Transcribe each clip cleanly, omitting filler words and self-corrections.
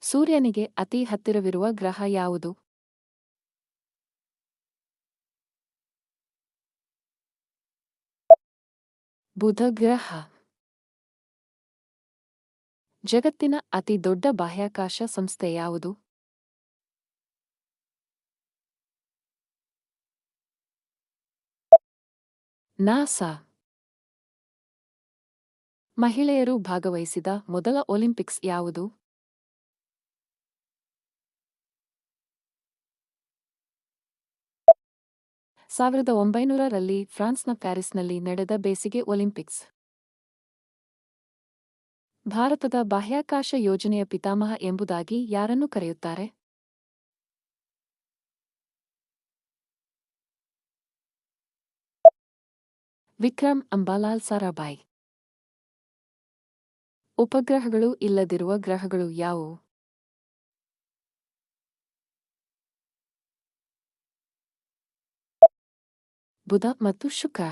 ಸೂರ್ಯನಿಗೆ ಅತಿ ಹತ್ತಿರವಿರುವ ಗ್ರಹ ಯಾವುದು? ಬುಧ ಗ್ರಹ. ಜಗತ್ತಿನ ಅತಿ ದೊಡ್ಡ ಬಾಹ್ಯಾಕಾಶ ಸಂಸ್ಥೆ ಯಾವುದು? ನಾಸಾ. ಮಹಿಳೆಯರು ಭಾಗವಹಿಸಿದ ಮೊದಲ ಒಲಿಂಪಿಕ್ಸ್ ಯಾವುದು? 1900ರಲ್ಲಿ ಫ್ರಾನ್ಸ್ನ ಪ್ಯಾರಿಸ್ನಲ್ಲಿ ನಡೆದ ಬೇಸಿಗೆ ಒಲಿಂಪಿಕ್ಸ್. ಭಾರತದ ಬಾಹ್ಯಾಕಾಶ ಯೋಜನೆಯ ಪಿತಾಮಹ ಎಂಬುದಾಗಿ ಯಾರನ್ನು ಕರೆಯುತ್ತಾರೆ? ವಿಕ್ರಮ್ ಅಂಬಾಲಾಲ್ ಸಾರಾಭಾಯ್. ಉಪಗ್ರಹಗಳು ಇಲ್ಲದಿರುವ ಗ್ರಹಗಳು ಯಾವುವು? ಬುಧ ಮತ್ತು ಶುಕ್ರ.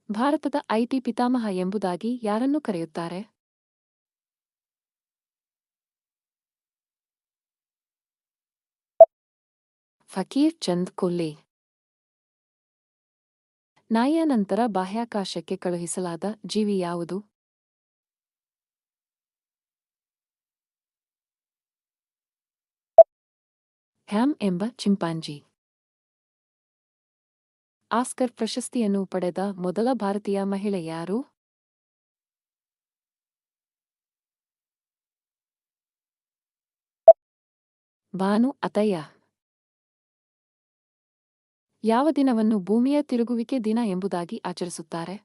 ಭಾರತದ ಐಟಿ ಪಿತಾಮಹ ಎಂಬುದಾಗಿ ಯಾರನ್ನು ಕರೆಯುತ್ತಾರೆ? ಫಕೀರ್ ಚಂದ್ ಕೊಹ್ಲಿ. ನಾಯಿಯ ನಂತರ ಬಾಹ್ಯಾಕಾಶಕ್ಕೆ ಕಳುಹಿಸಲಾದ ಜೀವಿ ಯಾವುದು? ಹ್ಯಾಮ್ ಎಂಬ ಚಿಂಪಾಂಜಿ. ಆಸ್ಕರ್ ಪ್ರಶಸ್ತಿಯನ್ನು ಪಡೆದ ಮೊದಲ ಭಾರತೀಯ ಮಹಿಳೆ ಯಾರು? ಭಾನು ಅತಯ್ಯ. ಯಾವ ದಿನವನ್ನು ಭೂಮಿಯ ತಿರುಗುವಿಕೆ ದಿನ ಎಂಬುದಾಗಿ ಆಚರಿಸುತ್ತಾರೆ?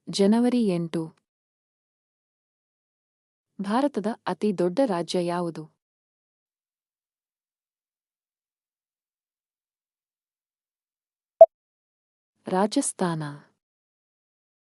ಜನವರಿ 8. ಭಾರತದ ಅತಿ ದೊಡ್ಡ ರಾಜ್ಯ ಯಾವುದು? ರಾಜಸ್ಥಾನ.